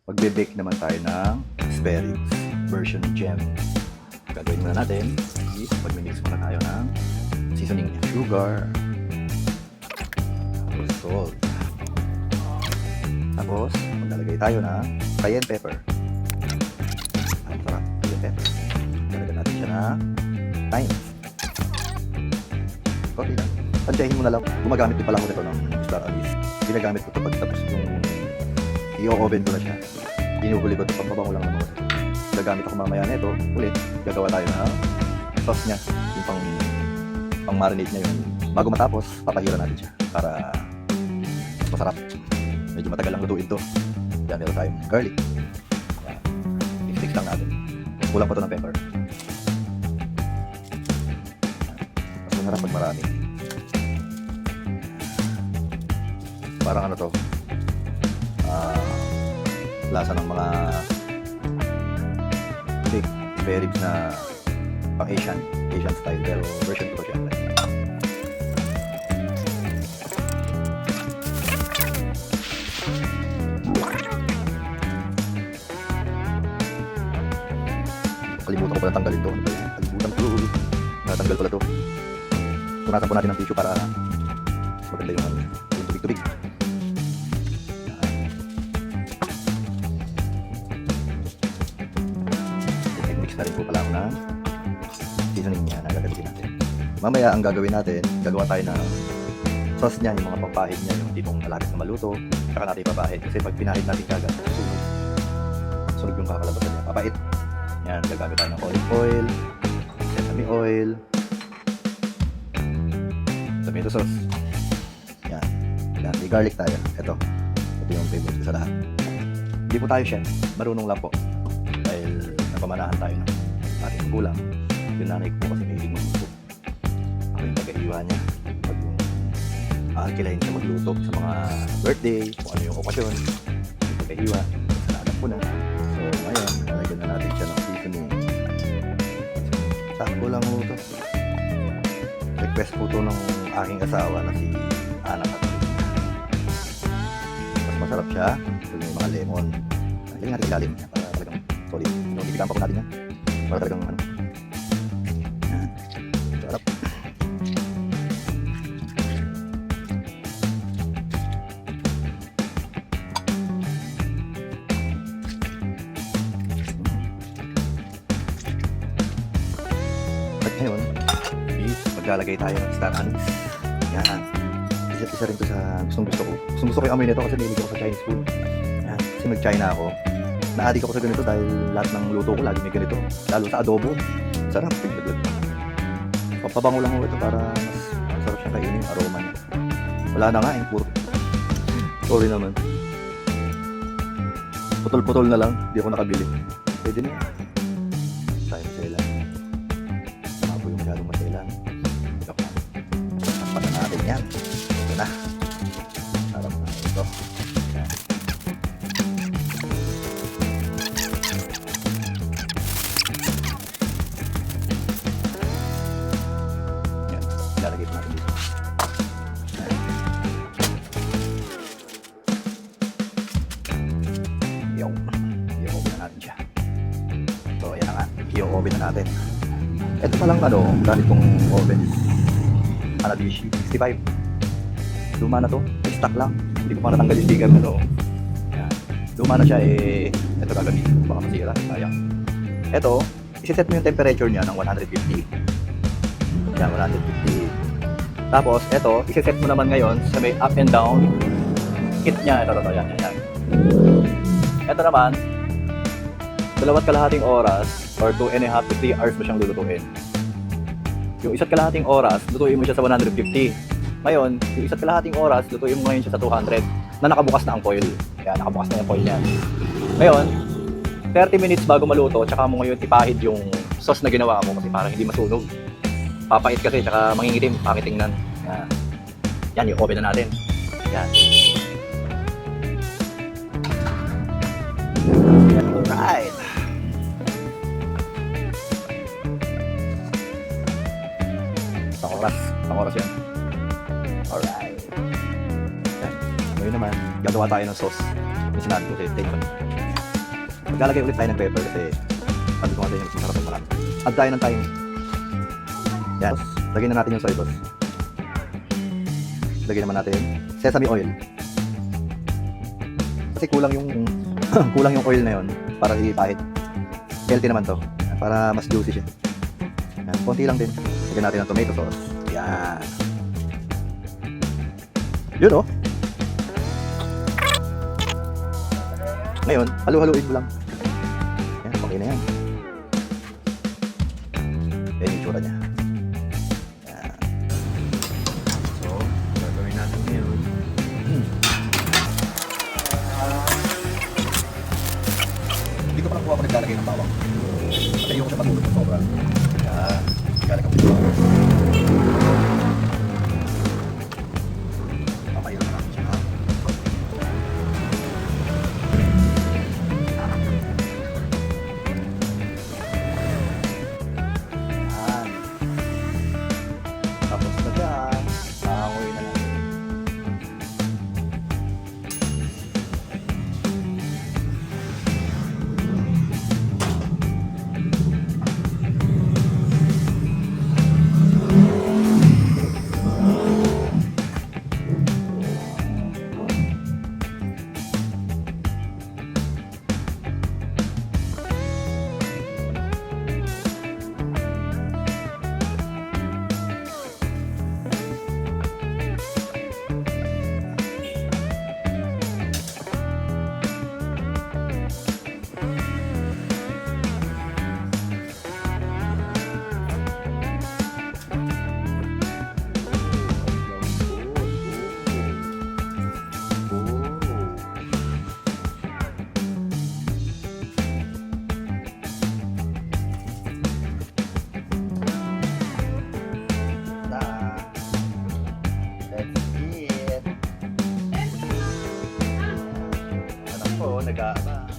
magbe-bake naman tayo ng spare ribs version gem. Gagawin muna natin is pag-mix muna tayo ng seasoning niya. Sugar, tapos salt, tapos maglalagay tayo ng cayenne pepper. Ang sarap, cayenne pepper. Lalagyan natin siya na thyme. Okay lang. Tansyahin mo na lang. Gumagamit din pala ako nito ng Star Anise. Ginagamit ko ito pag tapos yung i-oven ko na siya. Ginuhuli ko ito pag mabango lang naman. Gagamit ako mamaya nito. Ulit, gagawa tayo ng sauce niya. Yung pang marinate niya yun. Bago matapos, papahiran natin siya para mas masarap. Medyo matagal lang lutuin to. Yan, meron tayong garlic. Yan. Mix lang natin. Kulang pa ito ng pepper. Mas masarap pag marami. Parang ano to, lasa ng mga spare ribs na pang Asian style, pero version ko siya. Kalimutan ko pala tanggalin to. Ano ba yan? Kalimutan ko. Natanggal pala to. Punasan po natin ng tissue para maganda yung tubig-tubig. Na rin po pala ako ng seasoning niya na gagawin natin. Mamaya ang gagawin natin, gagawa tayo ng sauce niya, yung mga pampahid niya, yung tipong malapit na maluto, saka natin ipapahid. Kasi pag pinahid natin kagad, sunog yung kakalabasan niya. Papait. Yan, gagamit tayo ng olive oil, sesame oil, tomato sauce. Yan. Yan, may garlic tayo. Ito yung favorite ko sa lahat. Hindi po tayo chef, marunong lang po. Dahil napamanahan tayo ng ating magulang. Yung nanay ko po kasi may hilig magluto. Ako yung pag-iwa niya. Pag yung aalkilahin siya magluto sa mga birthday, kung ano yung okasyon, yung pag-iwa, sa anak ko na. So ngayon, lalagyan na natin siya ng seasoning. Sakto lang mo ito. Request po ito ng aking asawa na si Ana Catherine. Mas masarap siya kung may mga lemon. Lagyan natin ilalim niya para talagang solid. Ibigan pa po natin yan. Para talagang ano. Yan. Sarap. At ngayon, maglalagay tayo ng star anise. Yan. Isa rin to sa gusto ko. Gusto ko yung amoy nito kasi nililig ako sa Chinese food. Yan. Kasi mag-China ako. Na-addict ako sa ganito dahil lahat ng luto ko lagi may ganito. Lalo sa adobo. Sarap. Papabango lang ko ito para mas masarap siyang kainin yung aroma niya. Wala na nga puro. Sorry naman. Putol-putol na lang. Hindi ako nakabili. Pwede na yan. Tayo maselan. Tama po yung masyadong maselan. Takpan na natin yan. Ito na. Sarap na ito. Yan. Ilalagay po natin dito. I-oven na natin siya. So, ayan na nga. I-oven na natin. Ito palang ano, gamit kong oven. Hanabishi 65. Luma na to. Stock lang. Hindi ko pa natanggal yung sticker na to. Ayan. Luma na siya ito gagamitin ko. Baka masira. Sayang. Ito, isiset mo yung temperature niya ng 150. Yan, 150. Tapos, ito, isiset mo naman ngayon sa may up and down hit niya. Ito, yan. Ito naman, 2.5 oras or 2.5 to 3 hours mo siyang lulutuin. Yung 1.5 oras, lutuin mo siya sa 150. Ngayon, yung 1.5 oras, lutuin mo ngayon siya sa 200 na nakabukas na ang foil. Yan, nakabukas na yung foil niya. Ngayon, 30 minutes bago maluto, tsaka mo ngayon ipahid yung sauce na ginawa mo kasi parang hindi masunog. Papait kasi, tsaka mangingitim, pangit tingnan. Yan. Yan, yung oven na natin. Yan. Yan, alright. Isang oras yan. Alright. Yan. Ngayon naman, gagawa tayo ng sauce. Yung sinabi ko sa'yo, take Maglalagay ulit tayo ng pepper kasi sabi ko nga tayo mas masarap ang marami. Add tayo ng thyme. Yan. Tapos, lagyan na natin yung soy sauce. Lagyan naman natin sesame oil. Kasi kulang yung kulang yung oil na yon para ipahit. Healthy naman to. Para mas juicy siya. Yan. Konti lang din. Lagyan natin ng tomato sauce. Yan. Yun oh. Ngayon, halu-haluin mo lang. Yan, okay na yan. Yan yung itsura niya. Yan. So, gagawin natin ngayon. Hindi ko pa nakuha kung naglalagay ng bawang. At ayoko siya matulog ng sobra. Yan. Galing ang bawang. Papayo na natin siya. Yan. Tapos na dyan. Pangoy na natin. That's it. Anak ko, nag-aaba.